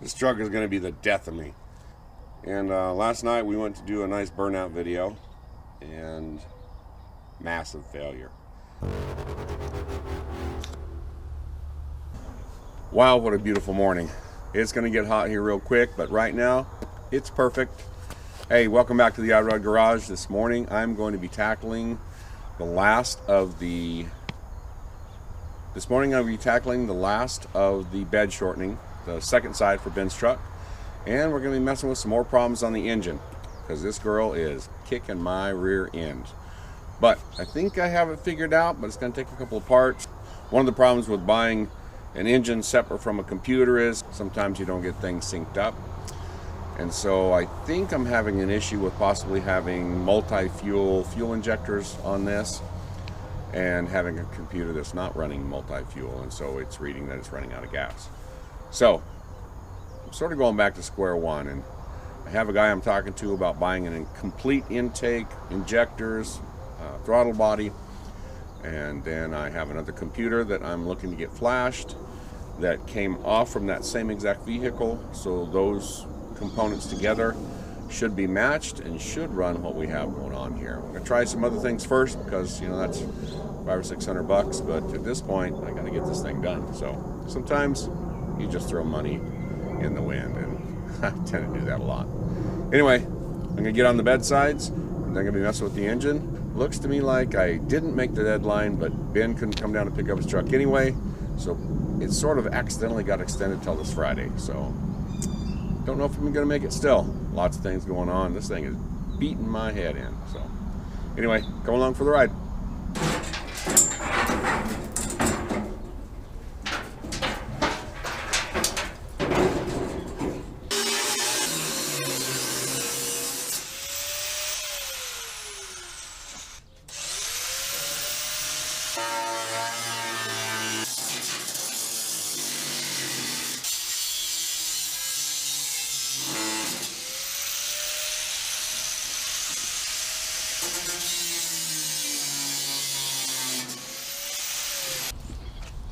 This truck is going to be the death of me. And last night we went to do a nice burnout video, and massive failure. Wow, what a beautiful morning. It's going to get hot here real quick, but right now it's perfect. Hey, welcome back to the iRod Garage. This morning I'm going to be tackling the last of the bed shortening, the second side for Ben's truck, and we're going to be messing with some more problems on the engine because this girl is kicking my rear end. But I think I have it figured out, but it's going to take a couple of parts. One of the problems with buying an engine separate from a computer is sometimes you don't get things synced up. And so I think I'm having an issue with possibly having multi-fuel fuel injectors on this and having a computer that's not running multi-fuel, and so it's reading that it's running out of gas. So I'm sort of going back to square one, and I have a guy I'm talking to about buying a complete intake, injectors, throttle body, and then I have another computer that I'm looking to get flashed that came off from that same exact vehicle, so those components together should be matched and should run what we have going on here. I'm going to try some other things first because, you know, that's $500 or $600, but at this point I got to get this thing done. So sometimes you just throw money in the wind, and I tend to do that a lot. Anyway, I'm going to get on the bed sides, and I'm going to be messing with the engine. Looks to me like I didn't make the deadline, but Ben couldn't come down to pick up his truck anyway, so it sort of accidentally got extended till this Friday. So don't know if I'm going to make it still. Lots of things going on. This thing is beating my head in. So anyway, come along for the ride.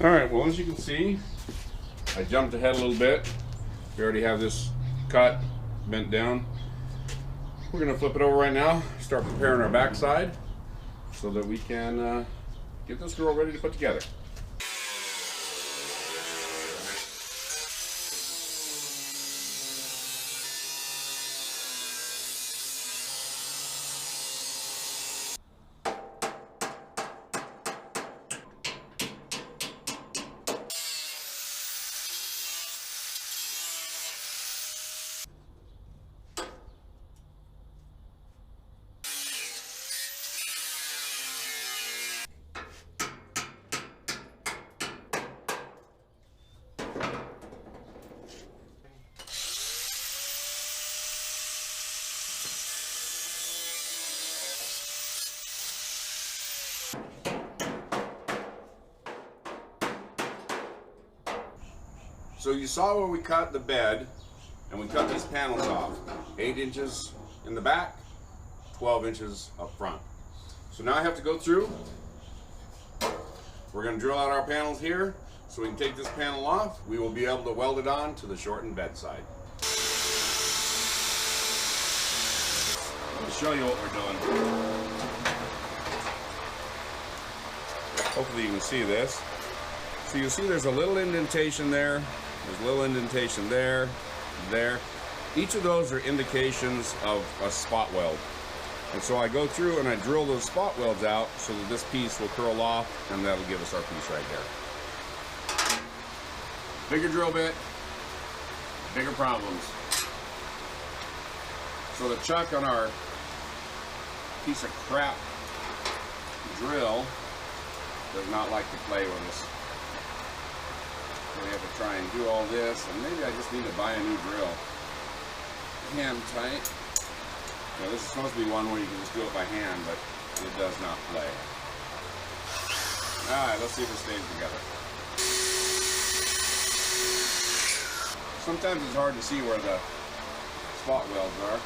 Alright, well, as you can see, I jumped ahead a little bit. We already have this cut, bent down. We're going to flip it over right now, start preparing our backside so that we can get this girl ready to put together. So you saw where we cut the bed, and we cut these panels off. 8 inches in the back, 12 inches up front. So now I have to go through. We're going to drill out our panels here so we can take this panel off. We will be able to weld it on to the shortened bed side. I'll show you what we're doing. Hopefully you can see this. So you see there's a little indentation there. There's a little indentation there, there. Each of those are indications of a spot weld. And so I go through and I drill those spot welds out so that this piece will curl off, and that'll give us our piece right there. Bigger drill bit, bigger problems. So the chuck on our piece of crap drill does not like to play with us. We have to try and do all this, and maybe I just need to buy a new drill. Hand tight. Now this is supposed to be one where you can just do it by hand, but it does not play. Alright, let's see if it stays together. Sometimes it's hard to see where the spot welds are.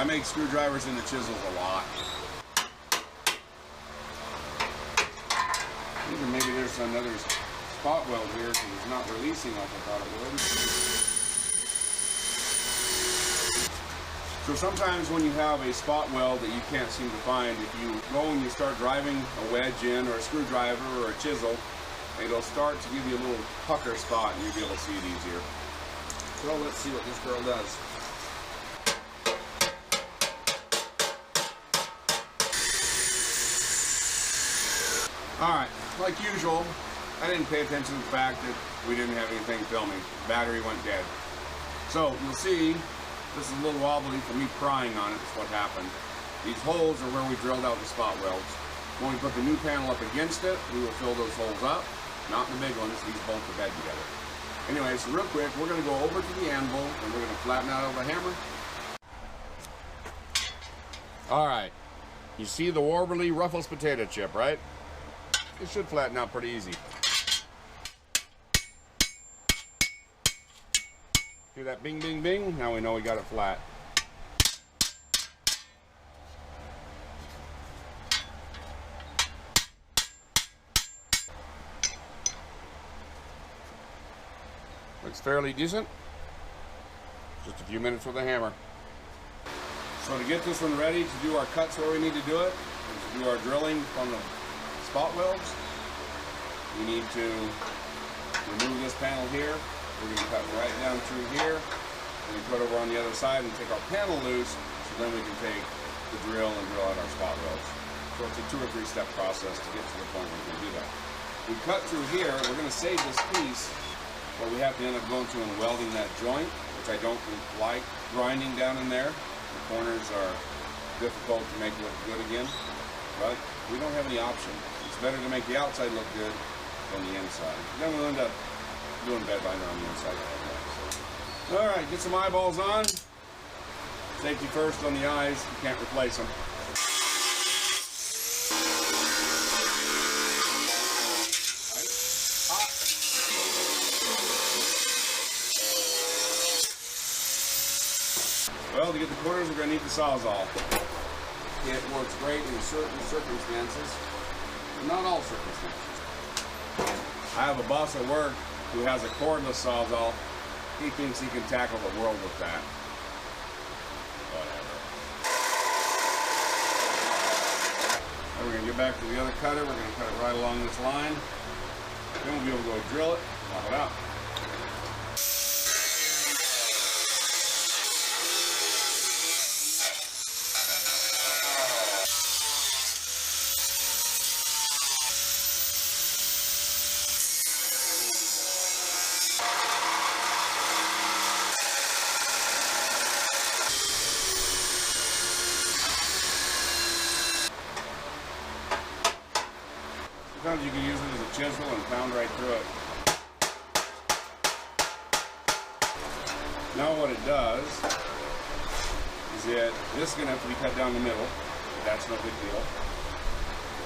I make screwdrivers into chisels a lot. Even maybe there's another spot weld here because it's not releasing like I thought it would. So sometimes when you have a spot weld that you can't seem to find, if you go and you start driving a wedge in or a screwdriver or a chisel, it'll start to give you a little pucker spot and you'll be able to see it easier. So let's see what this girl does. Alright, like usual, I didn't pay attention to the fact that we didn't have anything filming. Battery went dead. So you'll see, this is a little wobbly for me prying on it, is what happened. These holes are where we drilled out the spot welds. When we put the new panel up against it, we will fill those holes up. Not the big ones, these bolt the bed together. Anyway, so real quick, we're going to go over to the anvil and we're going to flatten out with a hammer. Alright, you see the Warberly Ruffles potato chip, right? It should flatten out pretty easy. Hear that bing, bing, bing? Now we know we got it flat. Looks fairly decent. Just a few minutes with a hammer. So to get this one ready to do our cuts where we need to do it, and to do our drilling on the spot welds, we need to remove this panel here. We're going to cut right down through here, and we put over on the other side and take our panel loose, so then we can take the drill and drill out our spot welds. So it's a 2 or 3 step process to get to the point where we can do that. We cut through here, we're going to save this piece, but we have to end up going through and welding that joint, which I don't like grinding down in there. The corners are difficult to make look good again, but we don't have any option. It's better to make the outside look good than the inside. Then we'll end up doing bed liner on the inside. So. Alright, get some eyeballs on. Safety first on the eyes, you can't replace them. Well, to get the corners, we're going to need the Sawzall. It works great in certain circumstances, but not all circumstances. I have a boss at work who has a cordless Sawzall. He thinks he can tackle the world with that. Whatever. Now we're going to get back to the other cutter. We're going to cut it right along this line. Then we'll be able to go drill it, pop it out. Sometimes you can use it as a chisel and pound right through it. Now what it does is this is going to have to be cut down the middle, but that's no big deal.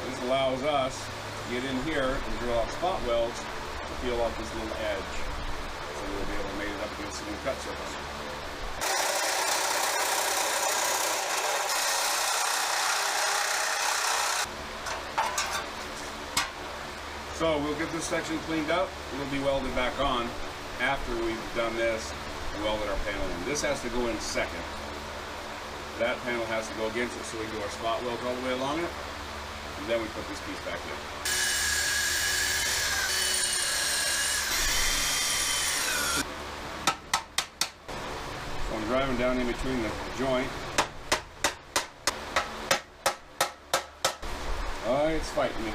This allows us to get in here and drill out spot welds to peel off this little edge. So we'll be able to make it up against the new cut surface. So we'll get this section cleaned up, it'll be welded back on after we've done this and welded our panel in. This has to go in second. That panel has to go against it so we do our spot welds all the way along it, and then we put this piece back in. So I'm driving down in between the joint. Oh, it's fighting me.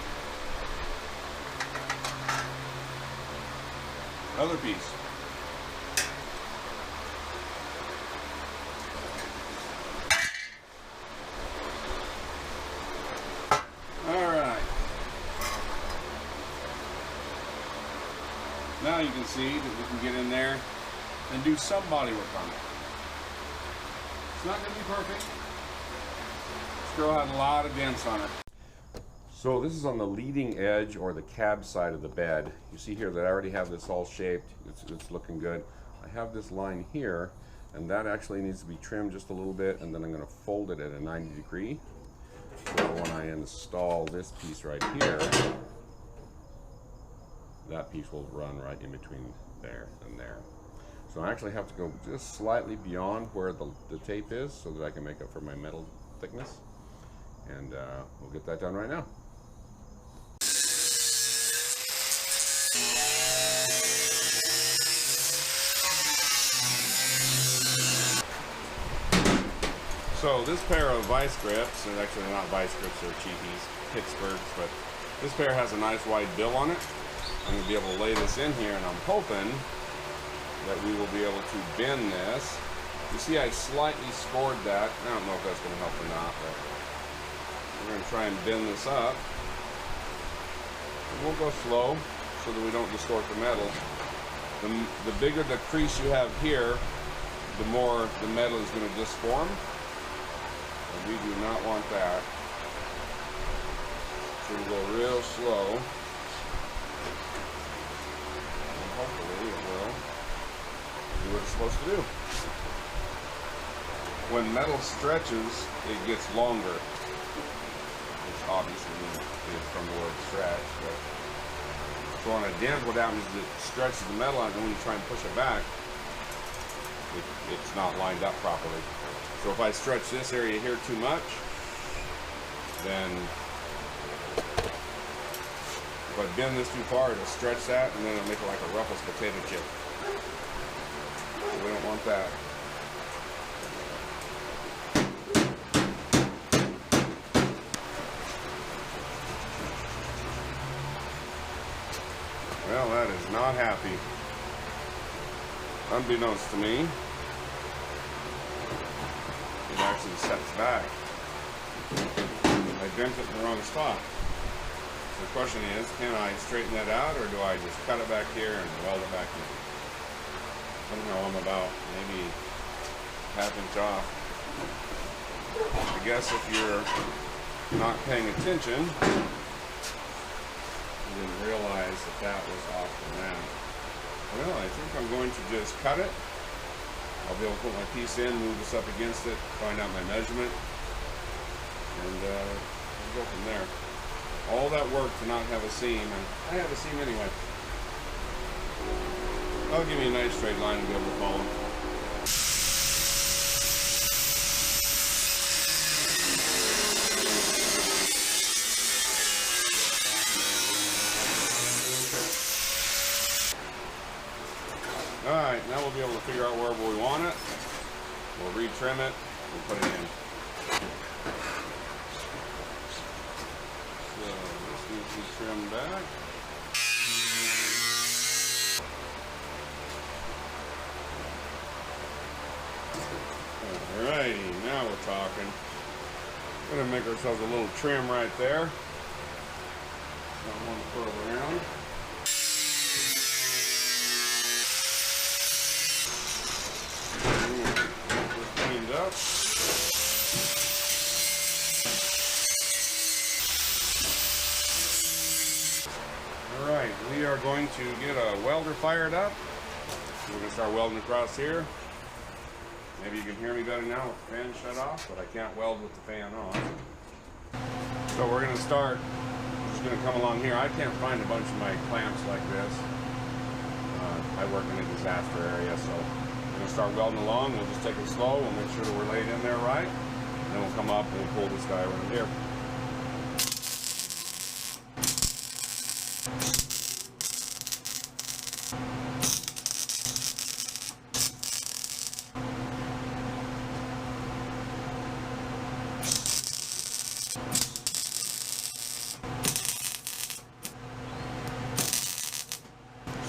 Other piece. Alright. Now you can see that we can get in there and do some body work on it. It's not going to be perfect. This girl had a lot of dents on it. So this is on the leading edge or the cab side of the bed. You see here that I already have this all shaped. It's looking good. I have this line here, And that actually needs to be trimmed just a little bit, and then I'm going to fold it at a 90 degree. So when I install this piece right here, that piece will run right in between there and there. So I actually have to go just slightly beyond where the tape is so that I can make up for my metal thickness. And we'll get that done right now. So this pair of vice grips, and actually they're not vice grips, they're cheapies, Pittsburghs, but this pair has a nice wide bill on it. I'm going to be able to lay this in here, and I'm hoping that we will be able to bend this. You see I slightly scored that. I don't know if that's going to help or not, but we're going to try and bend this up. And we'll go slow so that we don't distort the metal. The bigger the crease you have here, the more the metal is going to disform. And we do not want that. So we'll go real slow. And hopefully it will do what it's supposed to do. When metal stretches, it gets longer. Which obviously is from the word stretch. But so on a dent, what happens is it stretches the metal out, and when you try and push it back, it's not lined up properly. So if I stretch this area here too much, then if I bend this too far, it'll stretch that, and then it'll make it like a Ruffles potato chip. So we don't want that. Well, that is not happy. Unbeknownst to me, it actually sets back. I bent it in the wrong spot. So the question is, can I straighten that out, or do I just cut it back here and weld it back in? Somehow I'm about maybe ½ inch off. I guess if you're not paying attention, you didn't realize that that was off the map. Well, I think I'm going to just cut it. I'll be able to put my piece in, move this up against it, find out my measurement, and we'll go from there. All that work to not have a seam, and I have a seam anyway. That'll give me a nice straight line to be able to follow. Alright, now we'll be able to figure out wherever we want it. We'll retrim it and put it in. So this needs to be trimmed back. Alrighty, now we're talking. We're going to make ourselves a little trim right there. Don't want to curl around. Up. Alright, we are going to get a welder fired up. We're going to start welding across here. Maybe you can hear me better now with the fan shut off, but I can't weld with the fan on. So we're going to start, we're just going to come along here. I can't find a bunch of my clamps like this. I work in a disaster area, so we're going to start welding along. We'll just take it slow. We'll make sure that we're laid in there right. And then we'll come up and we'll pull this guy around here.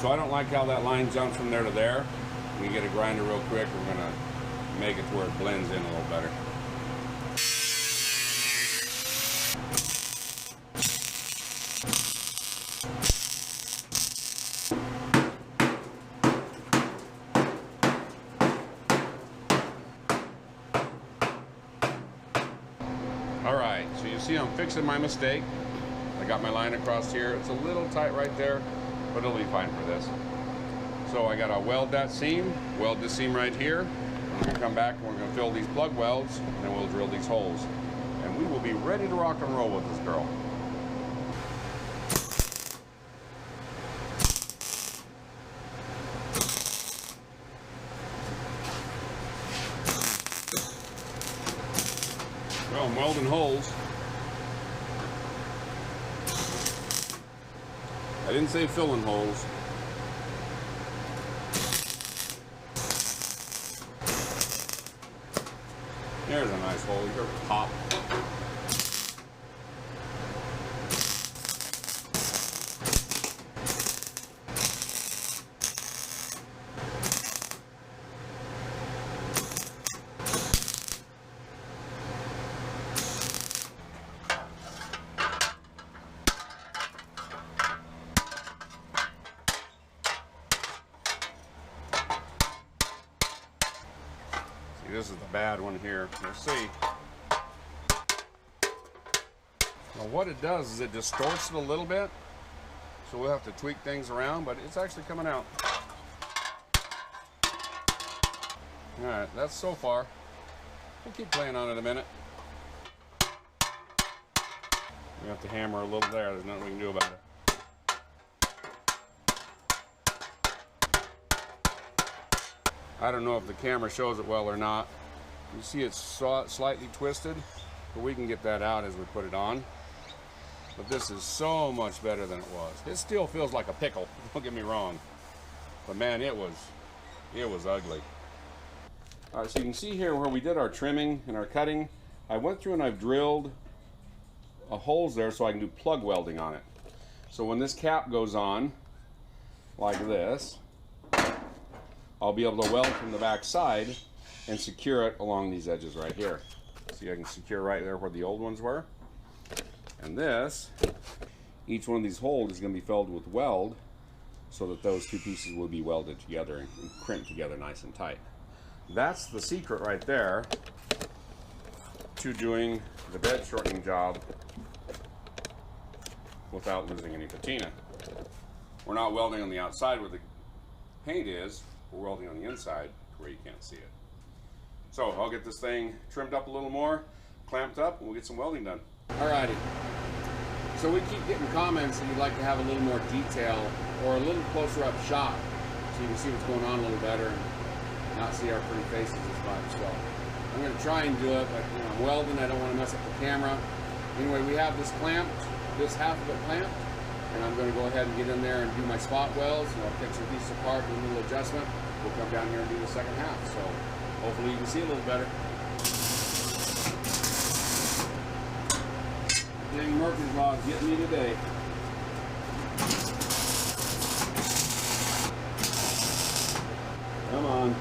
So I don't like how that line jumps from there to there. We get a grinder real quick, we're going to make it to where it blends in a little better. Alright, so you see I'm fixing my mistake. I got my line across here. It's a little tight right there, but it'll be fine for this. So I gotta weld that seam, weld this seam right here, and We're going to come back and we're going to fill these plug welds, and then we'll drill these holes. And we will be ready to rock and roll with this girl. Well, I'm welding holes. I didn't say filling holes. There's a nice hole. You go to the top. This is the bad one here. We'll see. Well, what it does is it distorts it a little bit, so we'll have to tweak things around, but it's actually coming out. All right, that's so far. We'll keep playing on it a minute. We have to hammer a little there. There's nothing we can do about it. I don't know if the camera shows it well or not. You see it's slightly twisted, but we can get that out as we put it on. But this is so much better than it was. It still feels like a pickle, don't get me wrong. But man, it was ugly. All right, so you can see here where we did our trimming and our cutting. I went through and I've drilled holes there so I can do plug welding on it. So when this cap goes on, like this, I'll be able to weld from the back side and secure it along these edges right here. See, I can secure right there where the old ones were. And this, each one of these holes is going to be filled with weld so that those two pieces will be welded together and crimped together nice and tight. That's the secret right there to doing the bed shortening job without losing any patina. We're not welding on the outside where the paint is. We're welding on the inside where you can't see it. So I'll get this thing trimmed up a little more, clamped up, and we'll get some welding done. Alrighty. So we keep getting comments that you'd like to have a little more detail or a little closer up shot so you can see what's going on a little better and not see our pretty faces as much. So I'm going to try and do it, but you know, I'm welding. I don't want to mess up the camera. Anyway, we have this clamped, this half of it clamped. And I'm going to go ahead and get in there and do my spot welds. You know, take some pieces apart, do a little adjustment. We'll come down here and do the second half. So hopefully you can see a little better. Dang, Murphy's Law is getting me today. Come on.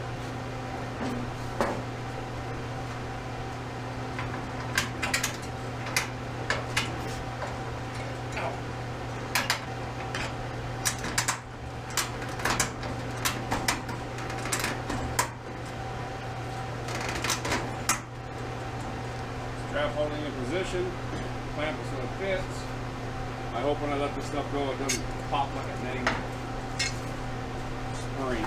Strap holding in position, clamp it so it fits. I hope when I let this stuff go it doesn't pop like a dang spring.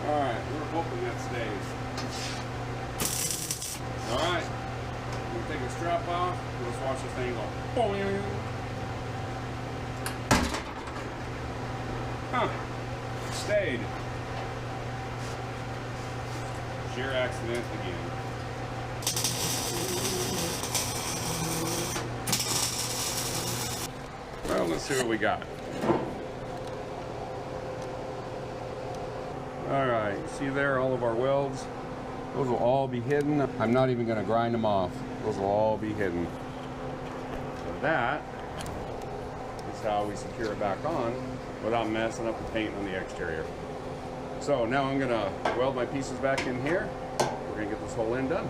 Alright, we're hoping that stays. Alright, we'll take the strap off, let's watch this thing go. Boing. Huh, stayed. Sheer accident again. Well, let's see what we got. All right, see there, all of our welds. Those will all be hidden. I'm not even going to grind them off. Those will all be hidden. So that is how we secure it back on without messing up the paint on the exterior. So now I'm going to weld my pieces back in here. We're going to get this whole end done.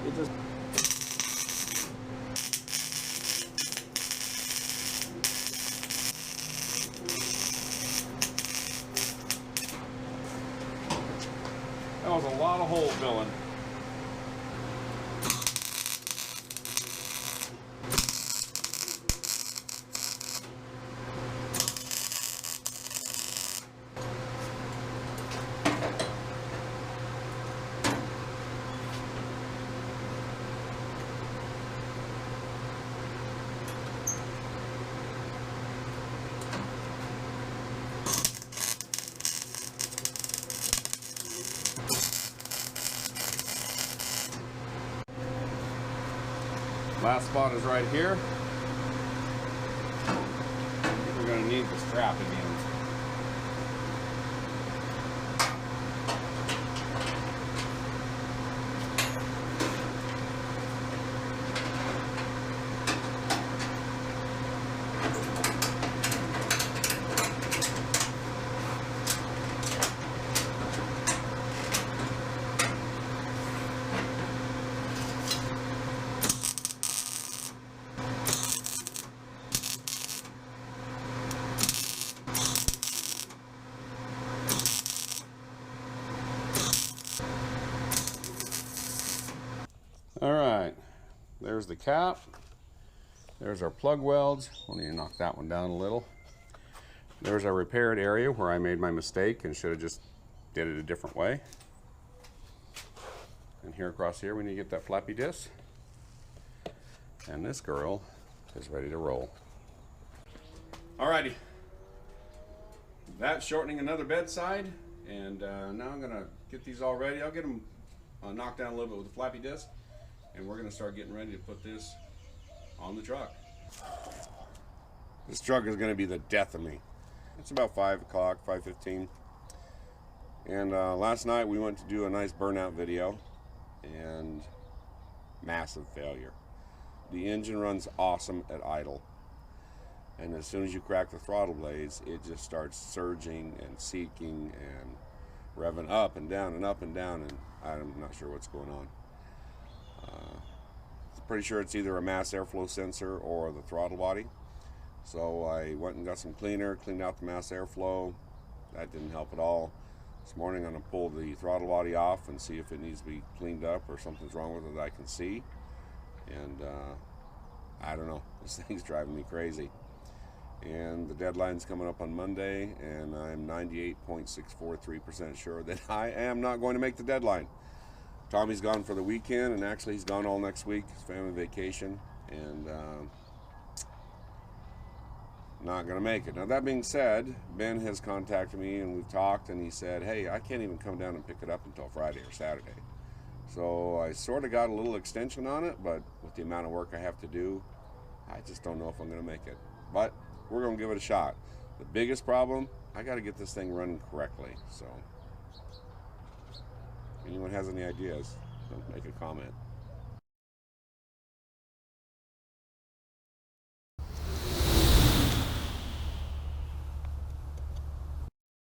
it just that was a lot of hole filling. Last spot is right here. I think we're going to need the strap again. All right, there's the cap. There's our plug welds. We'll need to knock that one down a little. There's our repaired area where I made my mistake and should have just did it a different way. And here across here, we need to get that flappy disc. And this girl is ready to roll. Alrighty, that's shortening another bedside. And now I'm gonna get these all ready. I'll get them knocked down a little bit with the flappy disc. And we're going to start getting ready to put this on the truck. This truck is going to be the death of me. It's about 5 o'clock, 5:15. And last night we went to do a nice burnout video. And massive failure. The engine runs awesome at idle. And as soon as you crack the throttle blades, it just starts surging and seeking and revving up and down and up and down. And I'm not sure what's going on. Pretty sure it's either a mass airflow sensor or the throttle body. So I went and got some cleaner, cleaned out the mass airflow. That didn't help at all. This morning I'm going to pull the throttle body off and see if it needs to be cleaned up or something's wrong with it that I can see. And I don't know, this thing's driving me crazy. And the deadline's coming up on Monday, and I'm 98.643% sure that I am not going to make the deadline. Tommy's gone for the weekend, and actually he's gone all next week. His family vacation, and not going to make it. Now, that being said, Ben has contacted me, and we've talked, and he said, hey, I can't even come down and pick it up until Friday or Saturday. So I sort of got a little extension on it, but with the amount of work I have to do, I just don't know if I'm going to make it. But we're going to give it a shot. The biggest problem, I got to get this thing running correctly. So if anyone has any ideas, don't make a comment.